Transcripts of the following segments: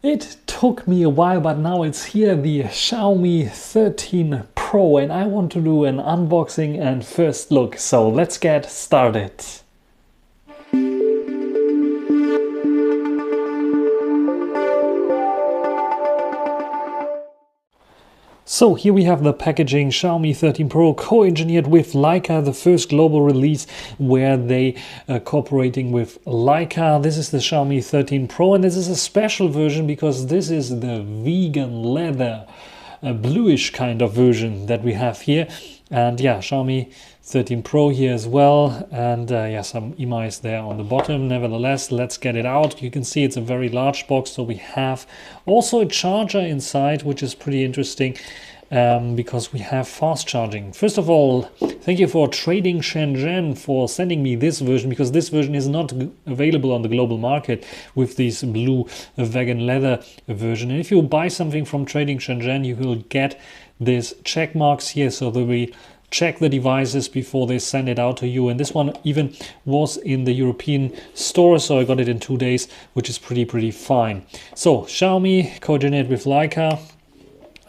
It took me a while, but now it's here, the Xiaomi 13 Pro, and I want to do an unboxing and first look. So let's get started. So here we have the packaging, Xiaomi 13 Pro, co-engineered with Leica, the first global release where they are cooperating with Leica. This is the Xiaomi 13 Pro, and this is a special version because this is the vegan leather, a bluish kind of version that we have here. And yeah, Xiaomi 13 Pro here as well, and yeah, some emice there on the bottom. Nevertheless, let's get it out. You can see it's a very large box, so we have also a charger inside, which is pretty interesting because we have fast charging. First of all, thank you for tradingshenzhen for sending me this version, because this version is not available on the global market with this blue vegan leather version. And if you buy something from tradingshenzhen, you will get this check marks here, so that we check the devices before they send it out to you. And this one even was in the European store, so I got it in 2 days, which is pretty fine. So Xiaomi coordinated with Leica,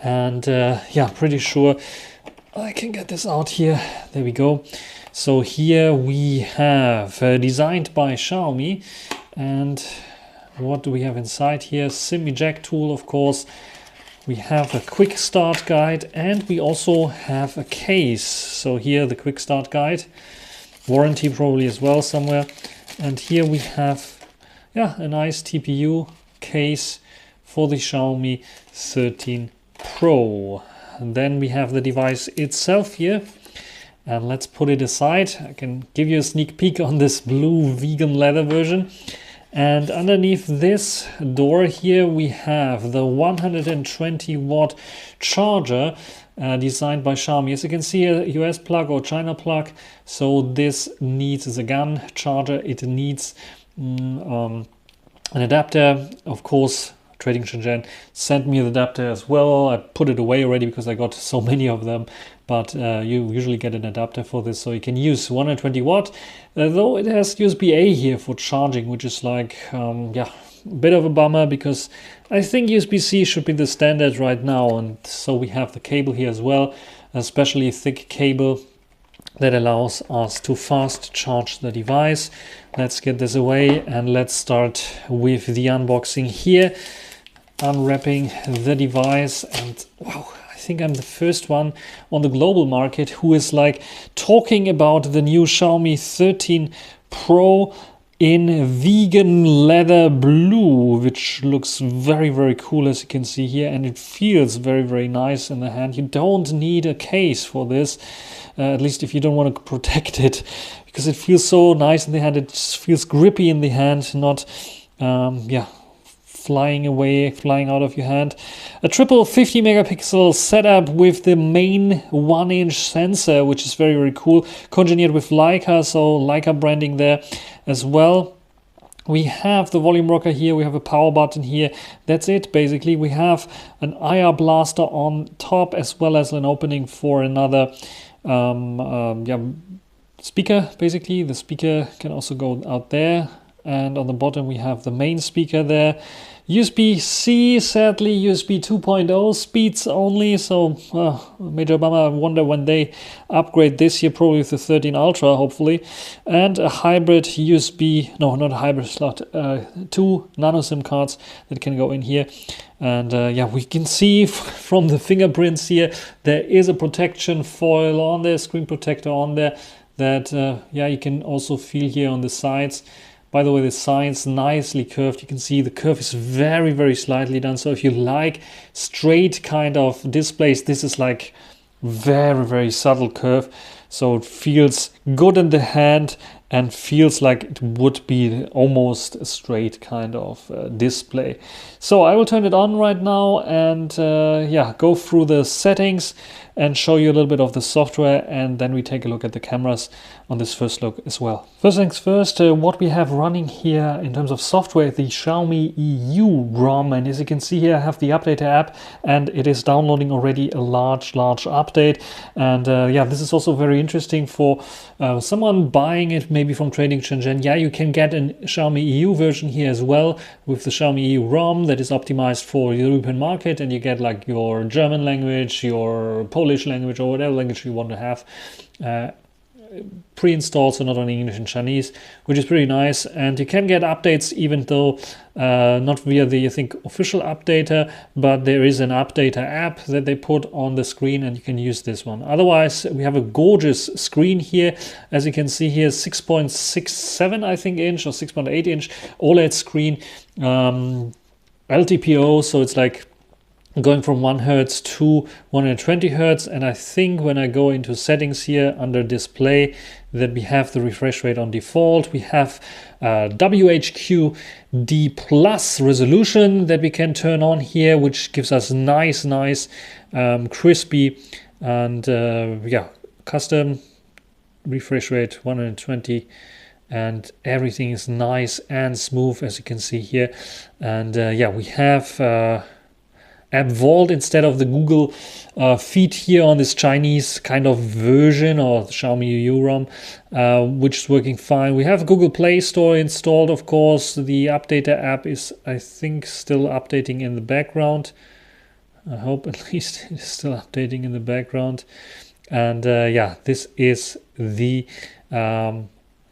and yeah, pretty sure I can get this out here. There we go. So here we have designed by Xiaomi, and what do we have inside here? SIM eject tool, of course. We have a quick start guide, and we also have a case. So here the quick start guide, warranty probably as well somewhere. And here we have, yeah, a nice TPU case for the Xiaomi 13 Pro. And then we have the device itself here. And let's put it aside. I can give you a sneak peek on this blue vegan leather version. And underneath this door here we have the 120 watt charger designed by Xiaomi. As you can see, a US plug or China plug. So this needs a GAN charger. It needs an adapter. Of course, tradingshenzhen sent me the adapter as well. I put it away already because I got so many of them. But you usually get an adapter for this, so you can use 120 watt, though it has USB-A here for charging, which is like, yeah, a bit of a bummer, because I think USB-C should be the standard right now. And so we have the cable here as well, especially a thick cable that allows us to fast charge the device. Let's get this away and let's start with the unboxing here, unwrapping the device. And wow, I think I'm the first one on the global market who is like talking about the new Xiaomi 13 Pro in vegan leather blue, which looks very cool, as you can see here, and it feels very nice in the hand. You don't need a case for this, at least if you don't want to protect it, because it feels so nice in the hand. It just feels grippy in the hand, not yeah, flying away, flying out of your hand. A triple 50 megapixel setup with the main 1-inch sensor, which is very cool. Congened with Leica, so Leica branding there as well. We have the volume rocker here, we have a power button here. That's it basically. We have an IR blaster on top, as well as an opening for another yeah, speaker. Basically the speaker can also go out there, and on the bottom we have the main speaker there. USB-C, sadly USB 2.0 speeds only, so major bummer. I wonder when they upgrade this here, probably with the 13 Ultra hopefully. And a hybrid USB, no, not a hybrid slot, 2 nano SIM cards that can go in here. And yeah, we can see from the fingerprints here, there is a protection foil on there, screen protector on there, that yeah, you can also feel here on the sides. By the way, the sides nicely curved. You can see the curve is very slightly done. So if you like straight kind of displays, this is like very subtle curve. So it feels good in the hand and feels like it would be almost a straight kind of display. So I will turn it on right now and yeah, go through the settings and show you a little bit of the software, and then we take a look at the cameras on this first look as well. First things first, what we have running here in terms of software, the Xiaomi EU ROM, and as you can see here I have the updater app, and it is downloading already a large update. And yeah, this is also very interesting for someone buying it maybe maybe from Trading Shenzhen, yeah, you can get a Xiaomi EU version here as well with the Xiaomi EU ROM that is optimized for the European market, and you get like your German language, your Polish language, or whatever language you want to have pre-installed, so not only English and Chinese, which is pretty nice. And you can get updates even though not via the, I think, official updater, but there is an updater app that they put on the screen and you can use this one. Otherwise, we have a gorgeous screen here. As you can see here, 6.67, I think, inch or 6.8 inch OLED screen, LTPO, so it's like going from 1 Hertz to 120 Hertz. And I think when I go into settings here under display, that we have the refresh rate on default. We have WHQD plus resolution that we can turn on here, which gives us nice, crispy and yeah, custom refresh rate 120. And everything is nice and smooth, as you can see here. And yeah, we have App Vault instead of the Google feed here on this Chinese kind of version, or the Xiaomi EU ROM, which is working fine. We have Google Play Store installed, of course. The updater app is, I think, still updating in the background. I hope at least it is still updating in the background. And yeah, this is the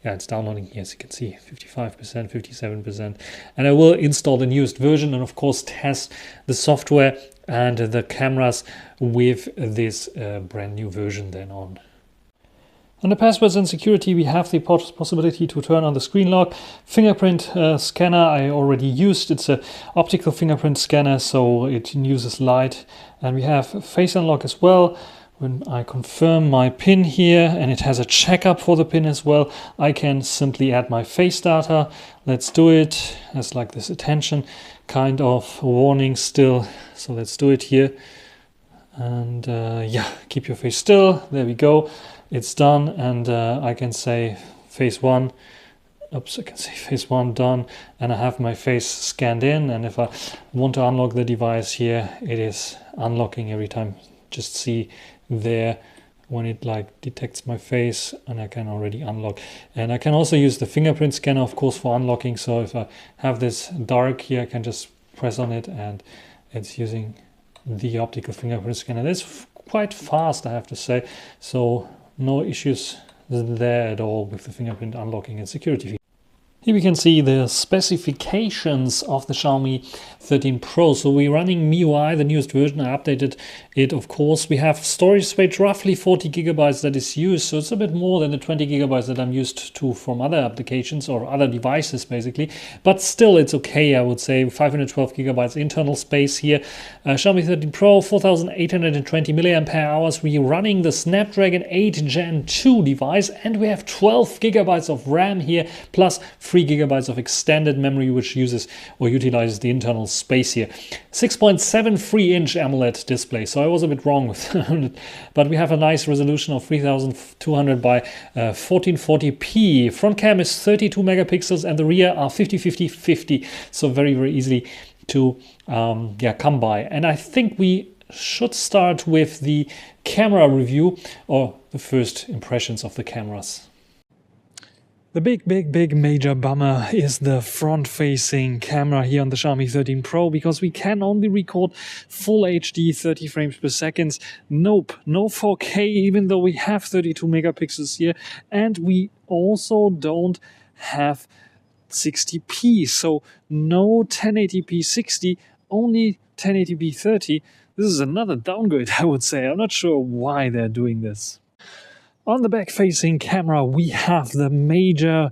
yeah, it's downloading here, as you can see, 55%, 57%. And I will install the newest version and, of course, test the software and the cameras with this brand new version then on. Under passwords and security, we have the possibility to turn on the screen lock. Fingerprint scanner I already used. It's an optical fingerprint scanner, so it uses light. And we have face unlock as well. When I confirm my PIN here, and it has a checkup for the PIN as well, I can simply add my face data. Let's do it. There's like this attention kind of warning still. So let's do it here. And yeah, keep your face still. There we go. It's done. And I can say face 1. Oops, I can say face 1 done. And I have my face scanned in. And if I want to unlock the device here, it is unlocking every time. Just see there when it like detects my face, and I can already unlock. And I can also use the fingerprint scanner, of course, for unlocking. So if I have this dark here, I can just press on it and it's using the optical fingerprint scanner. That's quite fast, I have to say. So no issues there at all with the fingerprint unlocking and security. Here we can see the specifications of the Xiaomi 13 Pro. So we're running MIUI, the newest version. I updated it, of course. We have storage space, roughly 40 gigabytes that is used. So it's a bit more than the 20 gigabytes that I'm used to from other applications or other devices, basically. But still, it's okay, I would say. 512 gigabytes internal space here. Xiaomi 13 Pro, 4,820 milliampere hours. We're running the Snapdragon 8 Gen 2 device, and we have 12 gigabytes of RAM here, plus 3 gigabytes of extended memory, which uses or utilizes the internal space here. 6.73 inch AMOLED display, so I was a bit wrong with but we have a nice resolution of 3200 by 1440p. Front cam is 32 megapixels and the rear are 50-50-50, so very easily to yeah, come by. And I think we should start with the camera review, or the first impressions of the cameras. The big major bummer is the front-facing camera here on the Xiaomi 13 Pro, because we can only record full HD 30 frames per second. Nope, no 4K, even though we have 32 megapixels here, and we also don't have 60p, so no 1080p 60, only 1080p 30. This is another downgrade, I would say. I'm not sure why they're doing this. On the back-facing camera, we have the major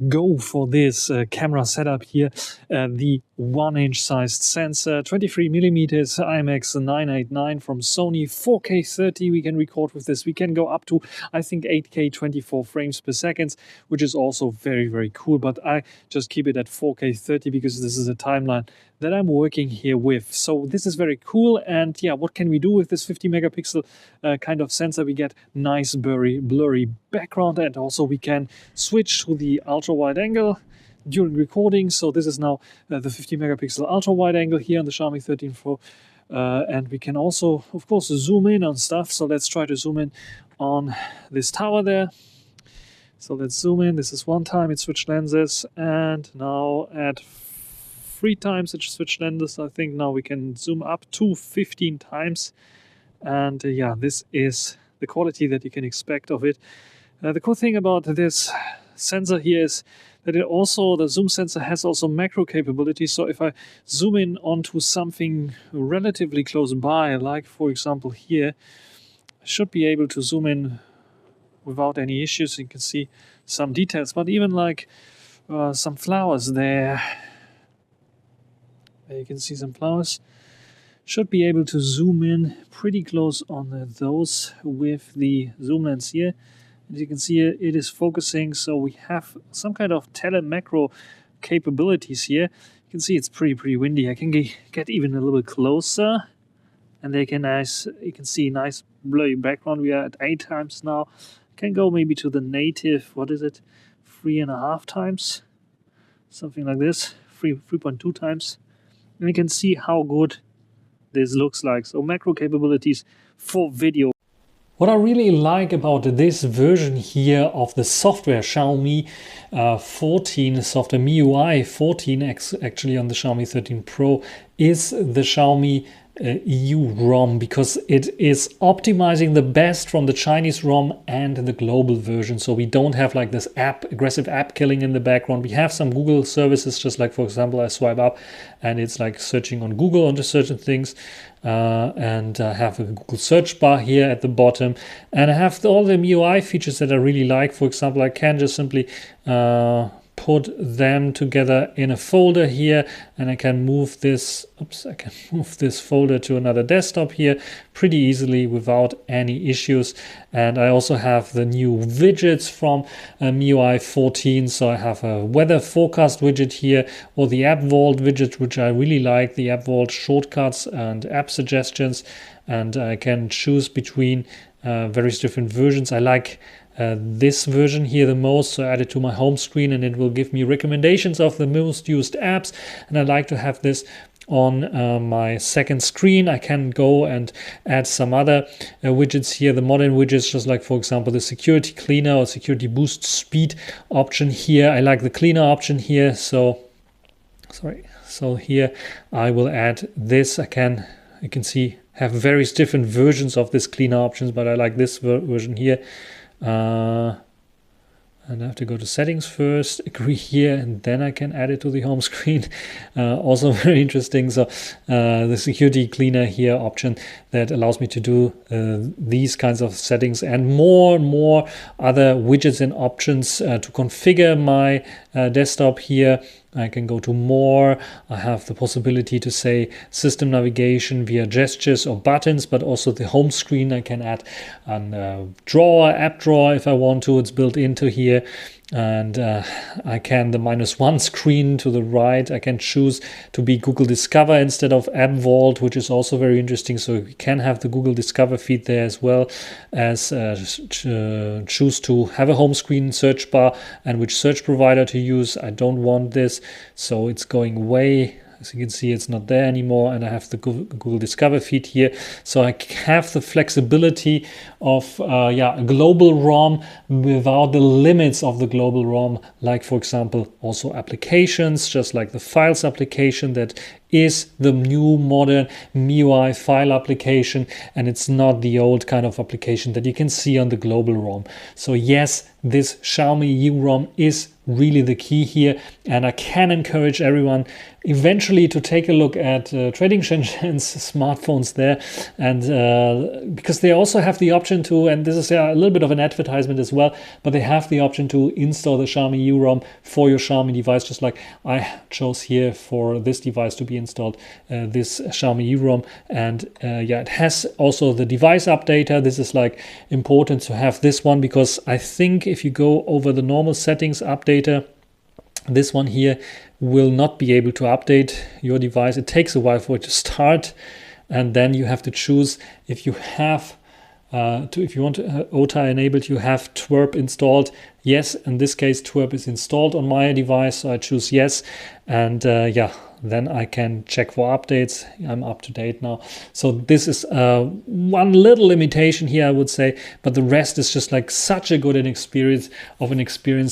go for this camera setup here. The 1-inch sized sensor, 23 millimeters IMX 989 from Sony, 4K 30 we can record with this. We can go up to, I think, 8K 24 frames per second, which is also very cool. But I just keep it at 4K 30 because this is a timeline that I'm working here with. So this is very cool. And yeah, what can we do with this 50 megapixel kind of sensor? We get nice blurry background, and also we can switch to the ultra wide angle during recording. So this is now the 50 megapixel ultra wide angle here on the Xiaomi 13 Pro. And we can also, of course, zoom in on stuff. So let's try to zoom in on this tower there. So let's zoom in. This is 1 time it switched lenses, and now at 3 times it switched lenses. I think now we can zoom up to 15 times. And yeah, this is the quality that you can expect of it. The cool thing about this sensor here is that the zoom sensor has also macro capabilities. So if I zoom in onto something relatively close by, like for example here, I should be able to zoom in without any issues. You can see some details, but even like some flowers there you can see some flowers. Should be able to zoom in pretty close on those with the zoom lens here. As you can see, it is focusing, so we have some kind of telemacro capabilities here. You can see it's pretty windy. I can get even a little bit closer, and you can see nice blurry background. We are at 8 times now. Can go maybe to the native, what is it, 3.5 times, something like this, 3.2 times, and you can see how good this looks like. So macro capabilities for video. What I really like about this version here of the software, Xiaomi 14 software, MIUI 14 actually on the Xiaomi 13 Pro, is the Xiaomi EU ROM, because it is optimizing the best from the Chinese ROM and the global version. So we don't have like this aggressive app killing in the background. We have some Google services, just like, for example, I swipe up and it's like searching on Google under certain things. And I have a Google search bar here at the bottom, and I have all the MIUI features that I really like. For example, I can just simply put them together in a folder here, and I can move this folder to another desktop here pretty easily without any issues. And I also have the new widgets from MIUI 14. So I have a weather forecast widget here, or the app vault widget, which I really like, the app vault shortcuts and app suggestions, and I can choose between various different versions. I like this version here the most, so I add it to my home screen and it will give me recommendations of the most used apps, and I like to have this on my second screen. I can go and add some other widgets here, the modern widgets, just like, for example, the security cleaner or security boost speed option here. I like the cleaner option here, so here I will add this. You can see have various different versions of this cleaner options, but I like this version here. And I have to go to settings first, agree here, and then I can add it to the home screen. Also very interesting. So the security cleaner here option that allows me to do these kinds of settings and more other widgets and options to configure my desktop here. I can go to more. I have the possibility to say system navigation via gestures or buttons, but also the home screen. I can add a drawer, app drawer if I want to. It's built into here. And I can, the -1 screen to the right, I can choose to be Google Discover instead of App Vault, which is also very interesting. So you can have the Google Discover feed there, as well as choose to have a home screen search bar and which search provider to use. I don't want this, so it's going away. As you can see, it's not there anymore, and I have the Google Discover feed here. So I have the flexibility of a global ROM without the limits of the global ROM, like, for example, also applications, just like the Files application that is the new modern MIUI file application, and it's not the old kind of application that you can see on the global ROM. So yes, this Xiaomi EU ROM is really the key here, and I can encourage everyone eventually to take a look at tradingshenzhen's smartphones there, and because they also have the option to, and this is a little bit of an advertisement as well, but they have the option to install the Xiaomi EU ROM for your Xiaomi device, just like I chose here for this device to be installed, this Xiaomi EU ROM. And it has also the device updater. This is like important to have this one, because I think if you go over the normal settings updater, this one here will not be able to update your device. It takes a while for it to start, and then you have to choose if you have if you want OTA enabled, you have twerp installed. Yes, in this case twerp is installed on my device, so I choose yes. And then I can check for updates. I'm up to date now. So this is one little limitation here, I would say, but the rest is just like such a good experience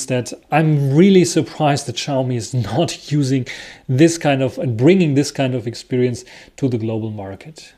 that I'm really surprised that Xiaomi is not using this kind of and bringing this kind of experience to the global market.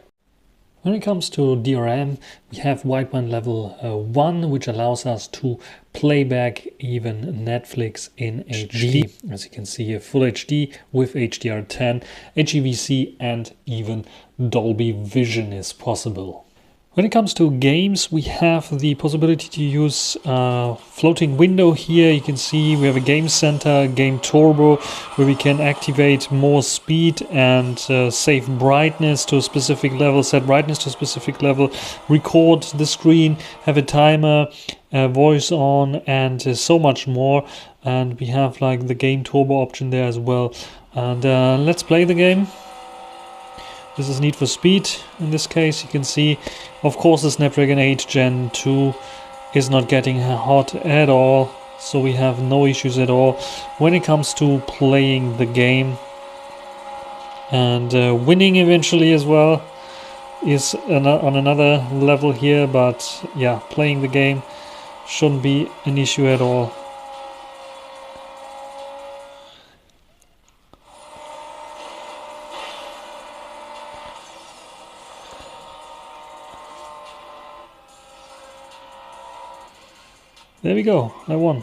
When it comes to DRM, we have wideband level 1, which allows us to play back even Netflix in HD. As you can see here, Full HD with HDR10, HEVC, and even Dolby Vision is possible. When it comes to games, we have the possibility to use floating window here. You can see we have a game center, game turbo, where we can activate more speed and save brightness to a specific level, set brightness to a specific level, record the screen, have a timer, voice on, and so much more. And we have like the game turbo option there as well. And let's play the game. This is Need for Speed. In this case, you can see, of course, the Snapdragon 8 Gen 2 is not getting hot at all, so we have no issues at all when it comes to playing the game. And winning eventually as well is on another level here, but yeah, playing the game shouldn't be an issue at all. There we go, I won.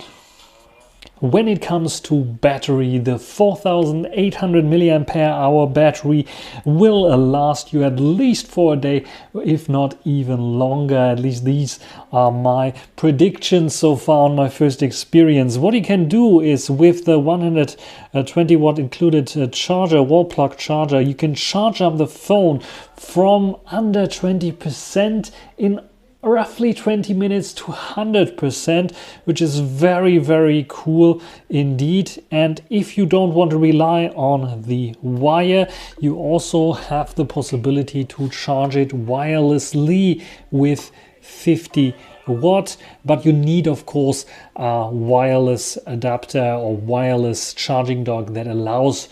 When it comes to battery, the 4800 mAh battery will last you at least for a day, if not even longer. At least these are my predictions so far on my first experience. What you can do is with the 120 watt included charger, wall plug charger, you can charge up the phone from under 20% in roughly 20 minutes to 100%, which is very, very cool indeed. And if you don't want to rely on the wire, you also have the possibility to charge it wirelessly with 50 watt, but you need, of course, a wireless adapter or wireless charging dock that allows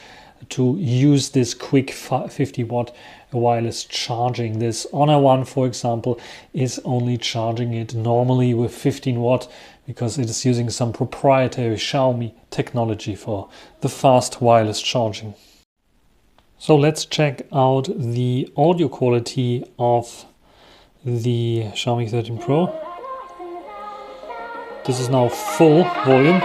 to use this quick 50 watt wireless charging. This Honor One, for example, is only charging it normally with 15 watt because it is using some proprietary Xiaomi technology for the fast wireless charging. So let's check out the audio quality of the Xiaomi 13 Pro. This is now full volume.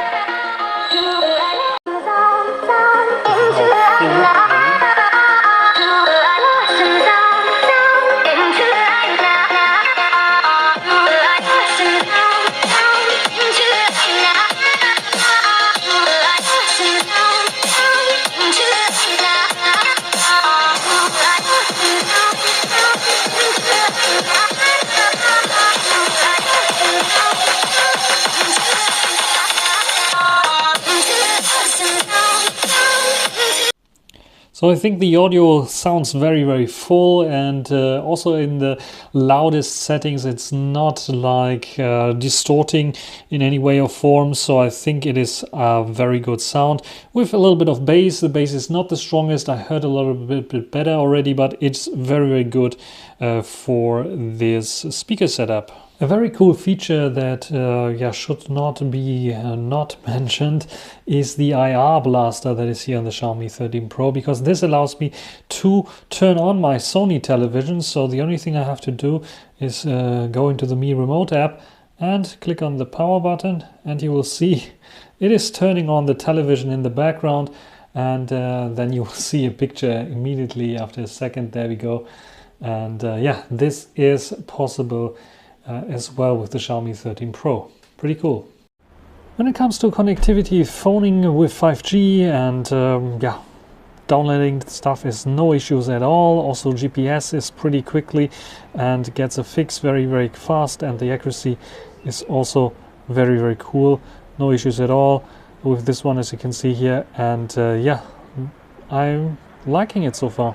So I think the audio sounds very, very full, and also in the loudest settings it's not like distorting in any way or form. So I think it is a very good sound with a little bit of bass. The bass is not the strongest. I heard a little bit better already, but it's very, very good for this speaker setup. A very cool feature that should not be not mentioned is the IR blaster that is here on the Xiaomi 13 Pro, because this allows me to turn on my Sony television. So the only thing I have to do is go into the Mi Remote app and click on the power button, and you will see it is turning on the television in the background, and then you will see a picture immediately after a second. There we go. And this is possible as well with the Xiaomi 13 Pro. Pretty cool. When it comes to connectivity, phoning with 5G and downloading stuff is no issues at all. Also GPS is pretty quickly and gets a fix very, very fast, and the accuracy is also very, very cool. No issues at all with this one, as you can see here. And I'm liking it so far.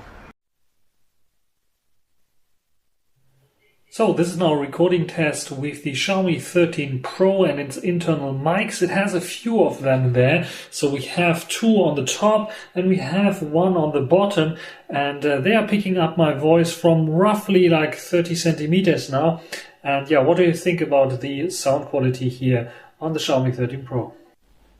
So this is now a recording test with the Xiaomi 13 Pro and its internal mics. It has a few of them there. So we have two on the top and we have one on the bottom, and they are picking up my voice from roughly like 30 centimeters now. And yeah, what do you think about the sound quality here on the Xiaomi 13 Pro?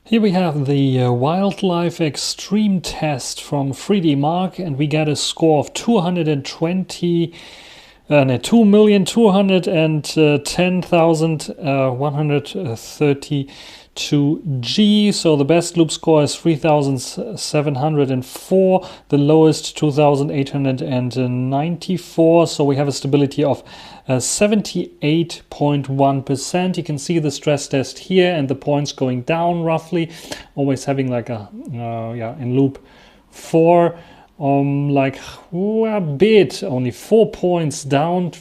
Here we have the Wildlife Extreme test from 3D Mark, and we get a score of 2,210,132 G. So the best loop score is 3,704, the lowest 2,894. So we have a stability of 78.1%. You can see the stress test here and the points going down roughly, always having like a in loop 4 like a bit, only 4 points down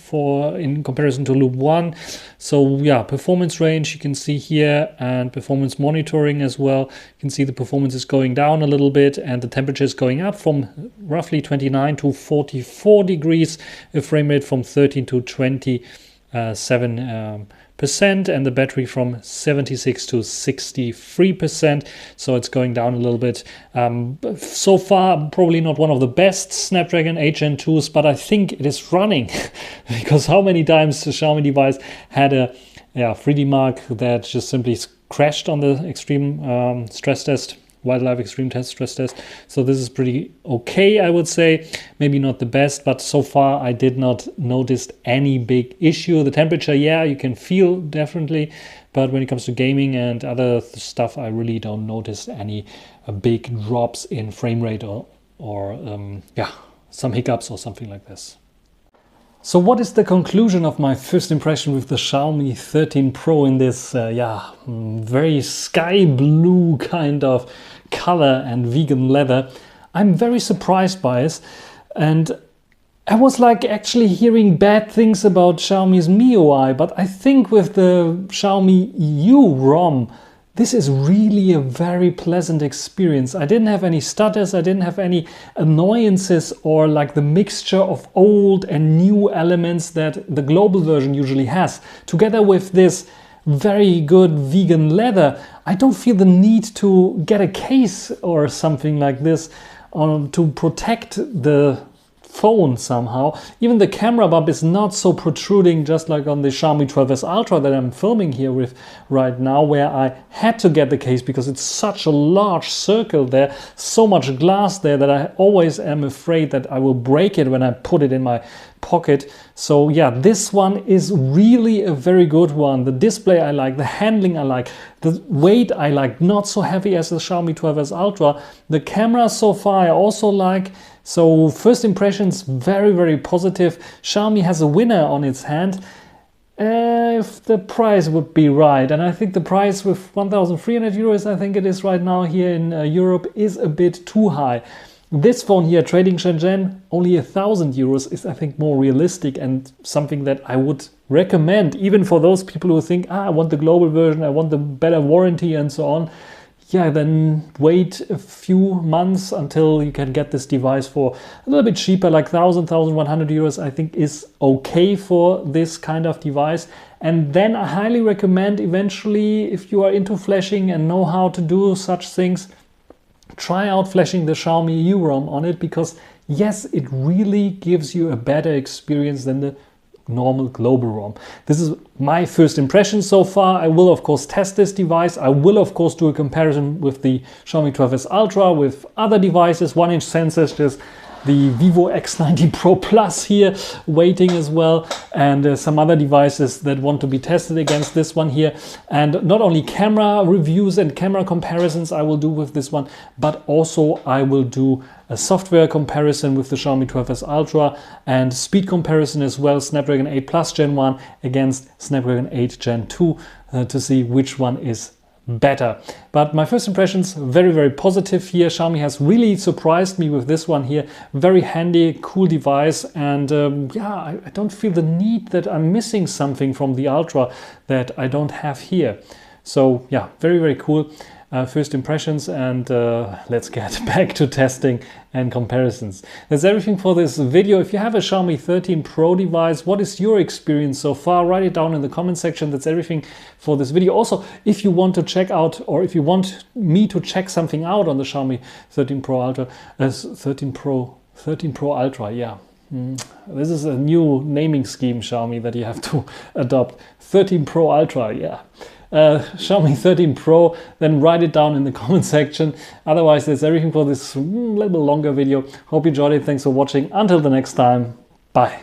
in comparison to loop 1. So yeah, performance range you can see here, and performance monitoring as well. You can see the performance is going down a little bit and the temperature is going up from roughly 29 to 44 degrees, a frame rate from 13 to 27%, and the battery from 76 to 63%. So it's going down a little bit. So far, probably not one of the best Snapdragon 8 Gen 2s, but I think it is running because how many times the Xiaomi device had a 3D Mark that just simply crashed on the extreme stress test, Wildlife Extreme test stress test. So this is pretty okay, I would say. Maybe not the best, but so far I did not notice any big issue. The temperature, yeah, you can feel definitely, but when it comes to gaming and other stuff, I really don't notice any big drops in frame rate or some hiccups or something like this. So what is the conclusion of my first impression with the Xiaomi 13 Pro in this very sky blue kind of color and vegan leather? I'm very surprised by it, and I was like actually hearing bad things about Xiaomi's MIUI, but I think with the Xiaomi U ROM, this is really a very pleasant experience. I didn't have any stutters, I didn't have any annoyances or like the mixture of old and new elements that the global version usually has. Together with this very good vegan leather, I don't feel the need to get a case or something like this to protect the phone somehow. Even the camera bump is not so protruding, just like on the Xiaomi 12S Ultra that I'm filming here with right now, where I had to get the case because it's such a large circle there, so much glass there that I always am afraid that I will break it when I put it in my pocket. So yeah, this one is really a very good one. The display I like, the handling I like, the weight I like, not so heavy as the Xiaomi 12S Ultra. The camera so far I also like. So first impressions, very, very positive. Xiaomi has a winner on its hand if the price would be right. And I think the price with 1,300 euros, I think it is right now here in Europe, is a bit too high. This phone here, Trading Shenzhen, only 1,000 euros is, I think, more realistic and something that I would recommend, even for those people who think, I want the global version, I want the better warranty and so on. Yeah, then wait a few months until you can get this device for a little bit cheaper, like 1,000, 1,100 euros, I think is okay for this kind of device. And then I highly recommend eventually, if you are into flashing and know how to do such things, try out flashing the Xiaomi U ROM on it, because yes, it really gives you a better experience than the normal global ROM. This is my first impression so far. I will of course test this device. I will of course do a comparison with the Xiaomi 12S Ultra, with other devices, 1-inch sensors, just the Vivo X90 Pro Plus here waiting as well, and some other devices that want to be tested against this one here. And not only camera reviews and camera comparisons I will do with this one, but also I will do a software comparison with the Xiaomi 12S Ultra and speed comparison as well, Snapdragon 8 Plus Gen 1 against Snapdragon 8 Gen 2 to see which one is better. But my first impressions, very, very positive here. Xiaomi has really surprised me with this one here. Very handy, cool device, and I don't feel the need that I'm missing something from the Ultra that I don't have here. So yeah, very, very cool. first impressions, and let's get back to testing and comparisons. That's everything for this video. If you have a Xiaomi 13 Pro device, what is your experience so far? Write it down in the comment section. That's everything for this video. Also, if you want to check out, or if you want me to check something out on the Xiaomi 13 Pro Ultra, 13 Pro Ultra, yeah. This is a new naming scheme, Xiaomi, that you have to adopt. 13 Pro Ultra, yeah. Xiaomi 13 Pro, then write it down in the comment section. Otherwise, that's everything for this little longer video. Hope you enjoyed it. Thanks for watching. Until the next time, bye.